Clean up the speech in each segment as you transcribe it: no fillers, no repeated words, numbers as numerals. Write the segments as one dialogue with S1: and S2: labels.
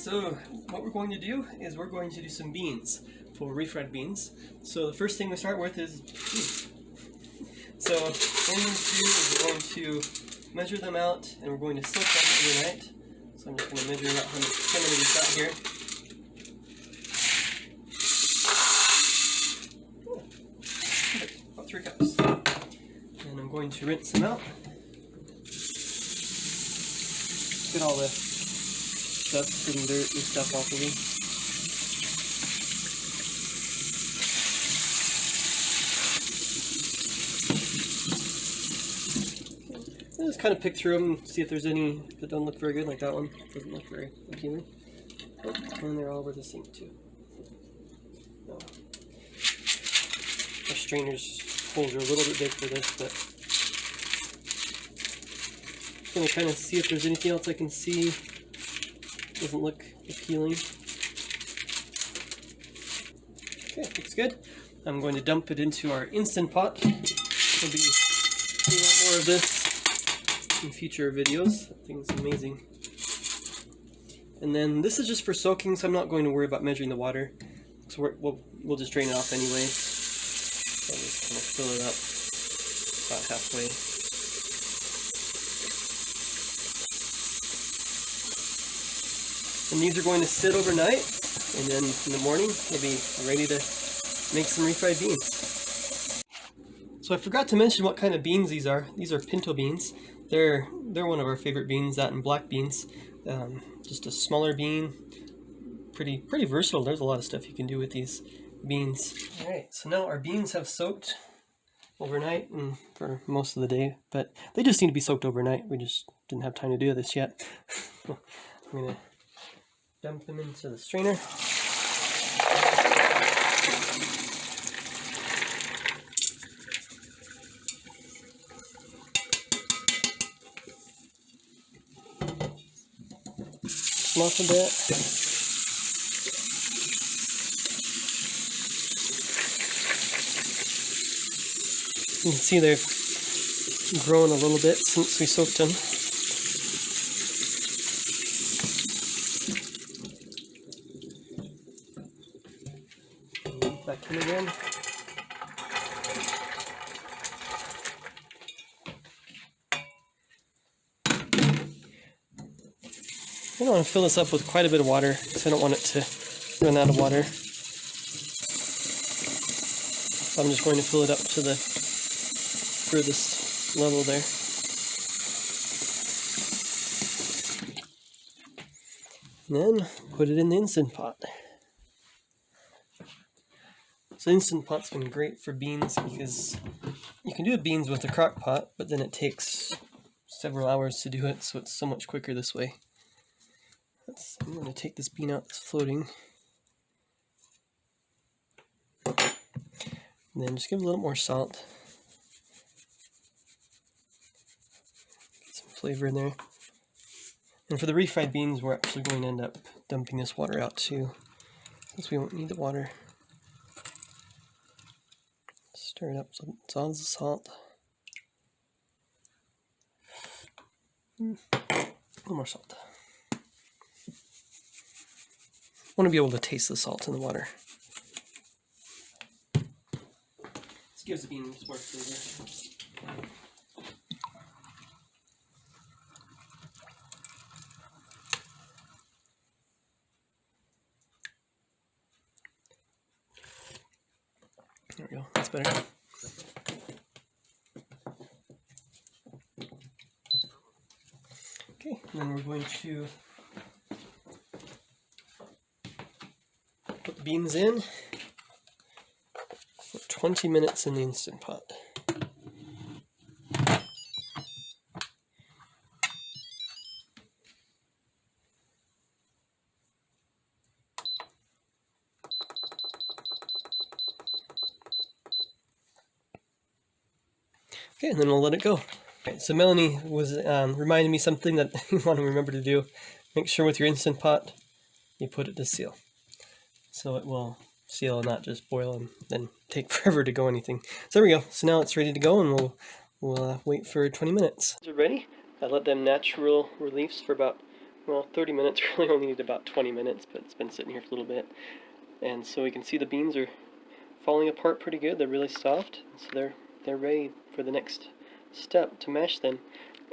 S1: So what we're going to do is we're going to do some beans for refried beans. So the first thing we start with is beans. So in this beans, we're going to measure them out and we're going to soak them overnight. So I'm just going to measure out how many we've got here. About 3 cups. And I'm going to rinse them out. Get all the dust and dirt and stuff off of them. I just kind of pick through them and see if there's any that don't look very good, like that one. Doesn't look very appealing. Oh, and they're all over the sink too. No. The strainer's holes are a little bit big for this, but I'm going to kind of see if there's anything else I can see. Doesn't look appealing. Okay, looks good. I'm going to dump it into our Instant Pot. We'll be doing a lot more of this in future videos. That thing's amazing. And then this is just for soaking, so I'm not going to worry about measuring the water. So we'll just drain it off anyway. So I'm just going to fill it up about halfway. And these are going to sit overnight, and then in the morning they'll be ready to make some refried beans. So I forgot to mention what kind of beans these are. These are pinto beans. They're one of our favorite beans, that and black beans. Just a smaller bean, pretty versatile. There's a lot of stuff you can do with these beans. All right, so now our beans have soaked overnight and for most of the day, but they just need to be soaked overnight. We just didn't have time to do this yet. I'm gonna dump them into the strainer. Off a bit. You can see they've grown a little bit since we soaked them. Back in again. I don't want to fill this up with quite a bit of water because I don't want it to run out of water. So I'm just going to fill it up to the furthest level there. And then put it in the Instant Pot. So Instant Pot's been great for beans because you can do beans with a crock pot, but then it takes several hours to do it, so it's so much quicker this way. I'm going to take this bean out that's floating. And then just give it a little more salt. Get some flavor in there. And for the refried beans, we're actually going to end up dumping this water out too, since we won't need the water. Stir it up so it dissolves the salt. A little more salt. I want to be able to taste the salt in the water. This gives the beans more flavor. There we go, that's better. Okay, and then we're going to put the beans in for 20 minutes in the Instant Pot. Okay, and then we'll let it go. Okay, so Melanie was reminding me something that you want to remember to do. Make sure with your Instant Pot you put it to seal, so it will seal and not just boil and then take forever to go anything. So there we go. So now it's ready to go, and we'll wait for 20 minutes. They're ready. I let them natural reliefs for about well, 30 minutes, really only need about 20 minutes, but it's been sitting here for a little bit. And so we can see the beans are falling apart pretty good. They're really soft, so they're ready for the next step to mash them.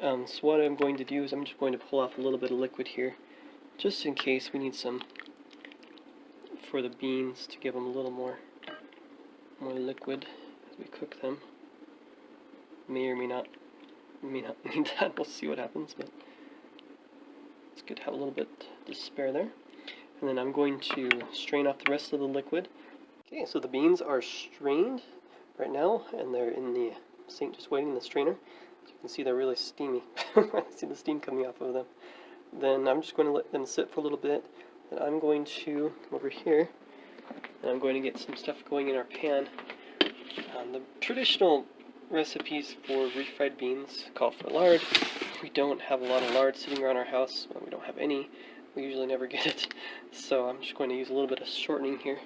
S1: So what I'm going to do is I'm just going to pull off a little bit of liquid here, just in case we need some for the beans to give them a little more liquid as we cook them. May or may not need that. We'll see what happens, but it's good to have a little bit to spare there. And then I'm going to strain off the rest of the liquid. Okay, so the beans are strained right now, and they're in the sink just waiting in the strainer. As you can see, they're really steamy. I see the steam coming off of them. Then I'm just going to let them sit for a little bit, and I'm going to come over here, and I'm going to get some stuff going in our pan. The traditional recipes for refried beans call for lard. We don't have a lot of lard sitting around our house. Well, we don't have any. We usually never get it. So I'm just going to use a little bit of shortening here.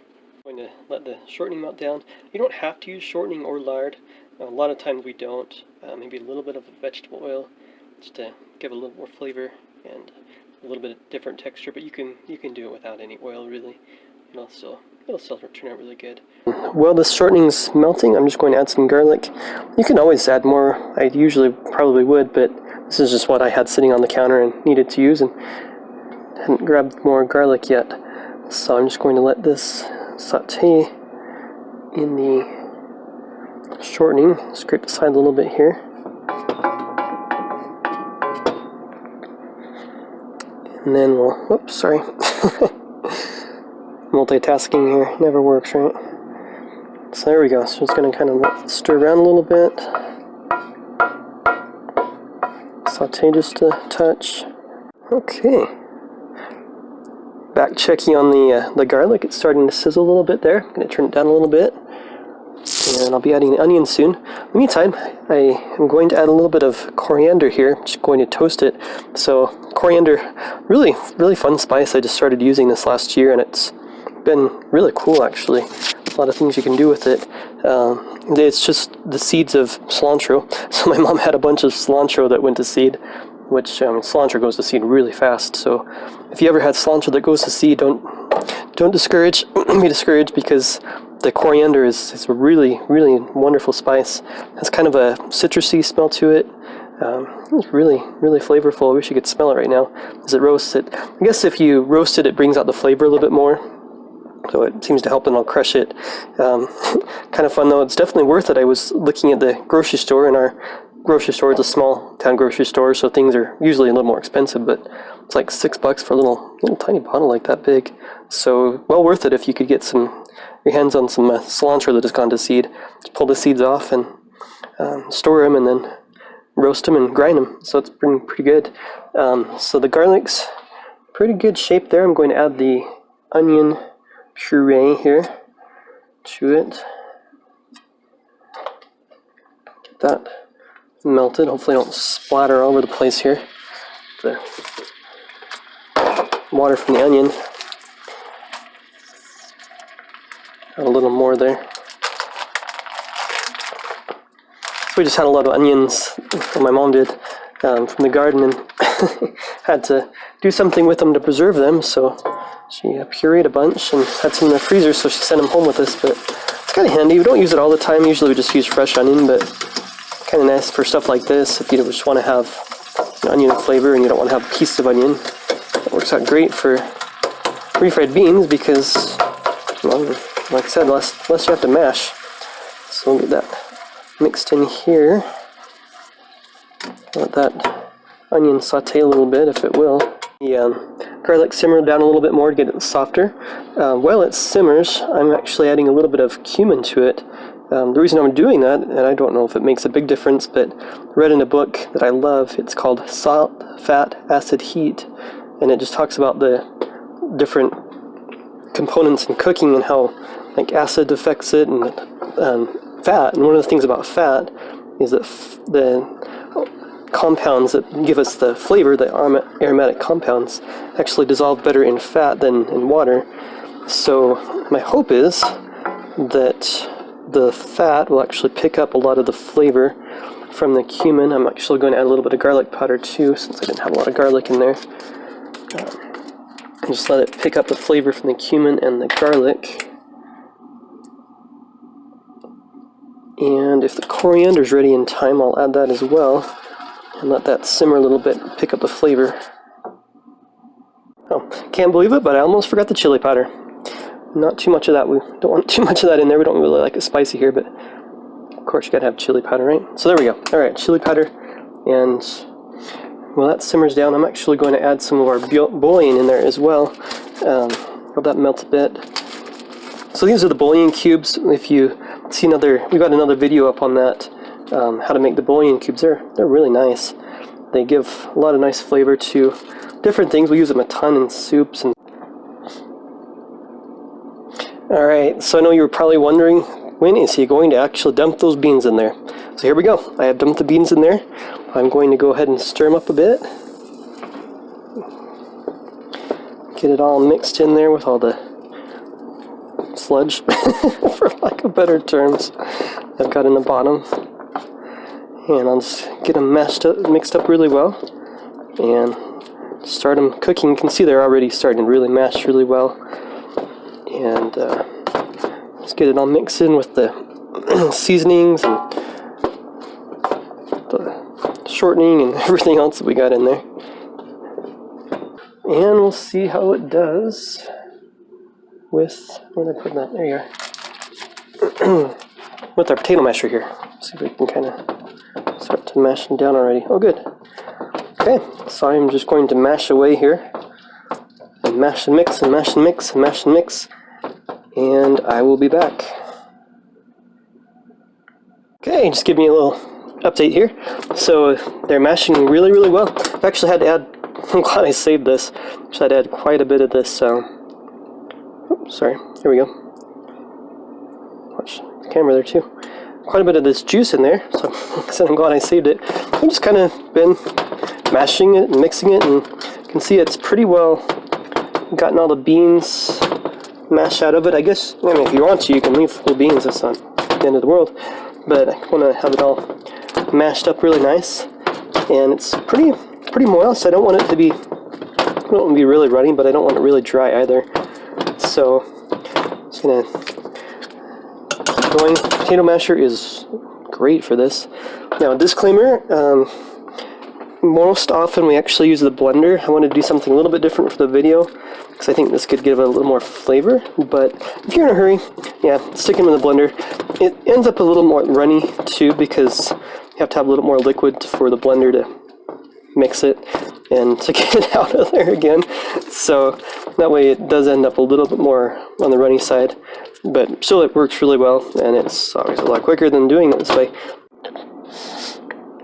S1: I'm going to let the shortening melt down. You don't have to use shortening or lard. A lot of times we don't. Maybe a little bit of vegetable oil just to give a little more flavor and a little bit of different texture, but you can do it without any oil really. It'll still turn out really good. While the shortening's melting, I'm just going to add some garlic. You can always add more. I usually probably would, but this is just what I had sitting on the counter and needed to use, and hadn't grabbed more garlic yet. So I'm just going to let this saute in the shortening. Scrape the side a little bit here. And then we'll, whoops, sorry. Multitasking here never works, right? So there we go. So it's going to kind of stir around a little bit. Saute just a touch. Okay. Back checking on the garlic. It's starting to sizzle a little bit there. I'm going to turn it down a little bit. And I'll be adding the onion soon. In the meantime, I am going to add a little bit of coriander here. I'm just going to toast it. So coriander, really fun spice. I just started using this last year, and it's been really cool actually. A lot of things you can do with it. It's just the seeds of cilantro. So my mom had a bunch of cilantro that went to seed, which cilantro goes to seed really fast. So if you ever had cilantro that goes to seed, don't be discouraged, because the coriander is a really wonderful spice. It has kind of a citrusy smell to it. It's really flavorful. I wish you could smell it right now as it roasts it. I guess if you roast it, it brings out the flavor a little bit more. So it seems to help, and I'll crush it. Kind of fun though. It's definitely worth it. I was looking at the grocery store, and our grocery store is a small town grocery store, so things are usually a little more expensive, but it's like $6 for a little tiny bottle like that big. So well worth it if you could get your hands on some cilantro that has gone to seed. Just pull the seeds off and store them, and then roast them and grind them. So it's been pretty good. So the garlic's pretty good shape there. I'm going to add the onion puree here to it. Get that melted. Hopefully I don't splatter all over the place here. The water from the onion. Add a little more there. So we just had a lot of onions, what my mom did, from the garden, and had to do something with them to preserve them, so she pureed a bunch and had some in the freezer, so she sent them home with us. But it's kind of handy. We don't use it all the time. Usually we just use fresh onion, but kind of nice for stuff like this. If you just want to have onion flavor and you don't want to have a piece of onion, it works out great for refried beans because, well, like I said, less you have to mash. So we'll get that mixed in here. Let that onion saute a little bit, if it will. The garlic simmer down a little bit more to get it softer. While it simmers, I'm actually adding a little bit of cumin to it. The reason I'm doing that, and I don't know if it makes a big difference, but I read in a book that I love. It's called Salt, Fat, Acid, Heat, and it just talks about the different components in cooking and how like acid affects it, and fat. And one of the things about fat is that the compounds that give us the flavor, the aromatic compounds, actually dissolve better in fat than in water. So my hope is that the fat will actually pick up a lot of the flavor from the cumin. I'm actually going to add a little bit of garlic powder too, since I didn't have a lot of garlic in there. Just let it pick up the flavor from the cumin and the garlic. And if the coriander is ready in time, I'll add that as well and let that simmer a little bit and pick up the flavor. Oh, can't believe it, but I almost forgot the chili powder. Not too much of that. We don't want too much of that in there. We don't really like it spicy here, but of course you gotta have chili powder, right? So there we go. All right, chili powder. And while that simmers down, I'm actually going to add some of our bouillon in there as well. Let that melt a bit. So these are the bouillon cubes. If you see we've got another video up on that, how to make the bouillon cubes. They're really nice. They give a lot of nice flavor to different things. We use them a ton in soups. And all right, so I know you were probably wondering, when is he going to actually dump those beans in there? So here we go. I have dumped the beans in there. I'm going to go ahead and stir them up a bit. Get it all mixed in there with all the sludge, for lack of better terms, I've got in the bottom. And I'll just get them mixed up really well and start them cooking. You can see they're already starting to really mash really well. And let's get it all mixed in with the seasonings and the shortening and everything else that we got in there. And we'll see how it does with, where did I put that? There you are. With our potato masher here. See if we can kind of start to mash them down already. Oh, good. Okay, so I'm just going to mash away here. And mash and mix and mash and mix and mash and mix. And I will be back. Okay, just give me a little update here. So they're mashing really, really well. I've actually had to add, I'm glad I saved this. So I'd add quite a bit of this, oops, sorry, here we go. Watch the camera there too. Quite a bit of this juice in there, so I'm glad I saved it. I've just kind of been mashing it and mixing it, and you can see it's pretty well gotten all the beans mashed out of it. I guess, I mean, if you want to, you can leave full beans, that's not the end of the world. But I want to have it all mashed up really nice, and it's pretty moist. I don't want it to be, I don't want it to be really runny, but I don't want it really dry either. So I'm just gonna keep going. Potato masher is great for this. Now, a disclaimer, most often we actually use the blender. I wanted to do something a little bit different for the video because I think this could give it a little more flavor, but if you're in a hurry, yeah, stick them in the blender. It ends up a little more runny too because you have to have a little more liquid for the blender to mix it and to get it out of there again. So that way it does end up a little bit more on the runny side, but still it works really well, and it's always a lot quicker than doing it this way.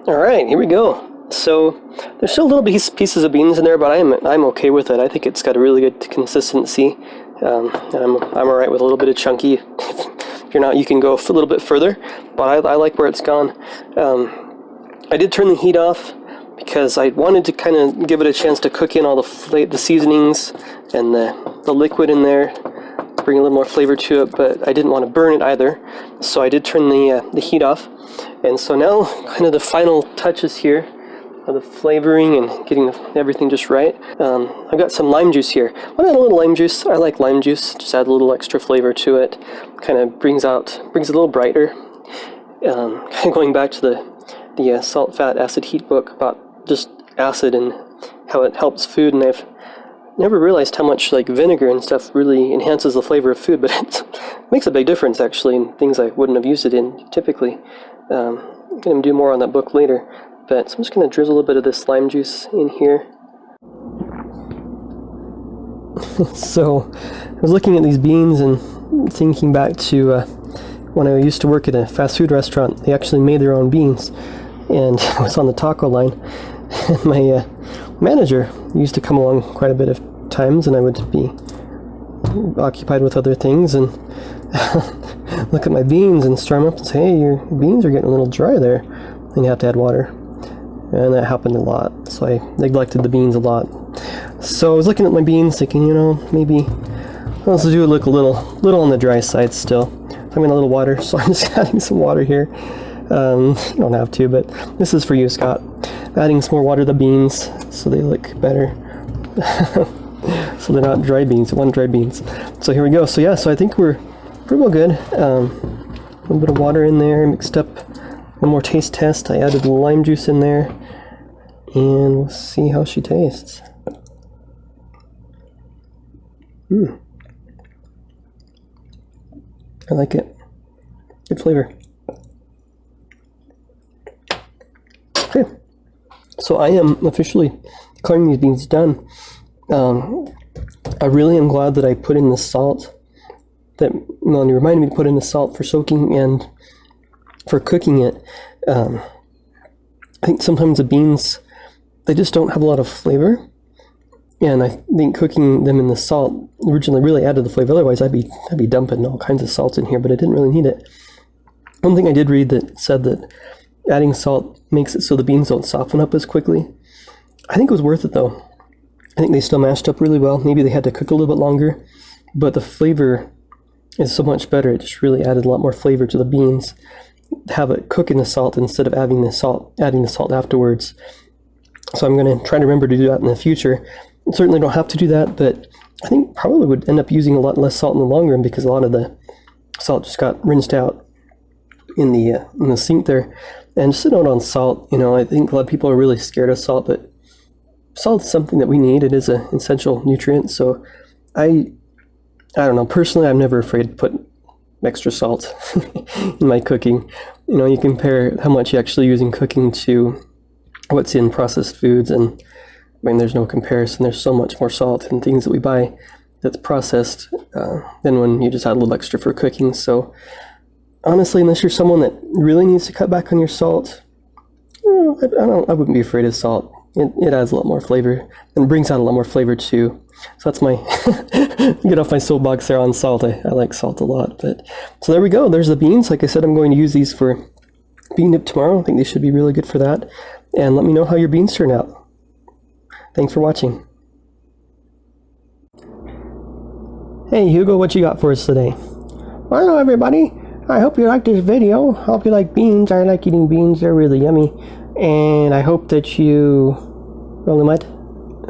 S1: Alright, here we go. So there's still little pieces of beans in there, but I'm okay with it. I think it's got a really good consistency, and I'm alright with a little bit of chunky. If you're not, you can go a little bit further, but I like where it's gone. I did turn the heat off because I wanted to kind of give it a chance to cook in all the seasonings and the liquid in there, bring a little more flavor to it, but I didn't want to burn it either, so I did turn the heat off. And so now kind of the final touches here of the flavoring and getting everything just right. I've got some lime juice here. I want to add a little lime juice. I like lime juice. Just add a little extra flavor to it. Kind of brings it a little brighter. Kind of going back to the salt, fat, acid, heat book about just acid and how it helps food. And I've never realized how much like vinegar and stuff really enhances the flavor of food, but it makes a big difference actually in things I wouldn't have used it in typically. I'm going to do more on that book later. But so I'm just going to drizzle a little bit of this lime juice in here. So I was looking at these beans and thinking back to when I used to work at a fast food restaurant. They actually made their own beans, and I was on the taco line. And my manager used to come along quite a bit of times, and I would be occupied with other things and look at my beans and stir them up and say, "Hey, your beans are getting a little dry there, and you have to add water." And that happened a lot, so I neglected the beans a lot. So I was looking at my beans thinking, you know, maybe let's do it look a little on the dry side still. I'm in a little water, so I'm just adding some water here. You don't have to, but this is for you, Scott. Adding some more water to the beans so they look better. So they're not dry beans, one dry beans. So here we go. So yeah, so I think we're pretty well good. A little bit of water in there, mixed up. One more taste test. I added lime juice in there, and we'll see how she tastes. I like it. Good flavor. Okay, so I am officially declaring these beans done. I really am glad that I put in the salt. That Melanie reminded me to put in the salt for soaking and for cooking it. I think sometimes the beans, they just don't have a lot of flavor, and I think cooking them in the salt originally really added the flavor. Otherwise, I'd be dumping all kinds of salt in here, but I didn't really need it. One thing I did read that said that adding salt makes it so the beans don't soften up as quickly. I think it was worth it though. I think they still mashed up really well. Maybe they had to cook a little bit longer, but the flavor is so much better. It just really added a lot more flavor to the beans. Have it cook in the salt instead of adding the salt afterwards. So I'm going to try to remember to do that in the future. Certainly don't have to do that, but I think probably would end up using a lot less salt in the long run because a lot of the salt just got rinsed out in the sink there. And just a note on salt, I think a lot of people are really scared of salt, but salt is something that we need. It is an essential nutrient. So I don't know, personally, I'm never afraid to put extra salt in my cooking. You compare how much you actually use in cooking to what's in processed foods, and there's no comparison. There's so much more salt in things that we buy that's processed than when you just add a little extra for cooking. So honestly, unless you're someone that really needs to cut back on your salt, I wouldn't be afraid of salt. It adds a lot more flavor and brings out a lot more flavor too. So that's my get off my soapbox there on salt. I like salt a lot. So there we go. There's the beans. Like I said, I'm going to use these for bean dip tomorrow. I think they should be really good for that. And let me know how your beans turn out. Thanks for watching. Hey Hugo, what you got for us today?
S2: Well, hello everybody. I hope you liked this video. I hope you like beans. I like eating beans. They're really yummy. And I hope that you... Rolling what?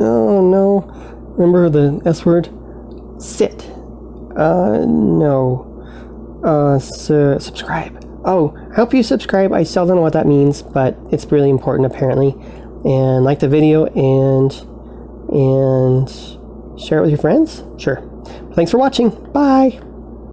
S2: Oh no. Remember the S word? Sit. No. Subscribe. Oh, I hope you subscribe. I still don't know what that means, but it's really important apparently. And like the video and share it with your friends? Sure. Thanks for watching. Bye.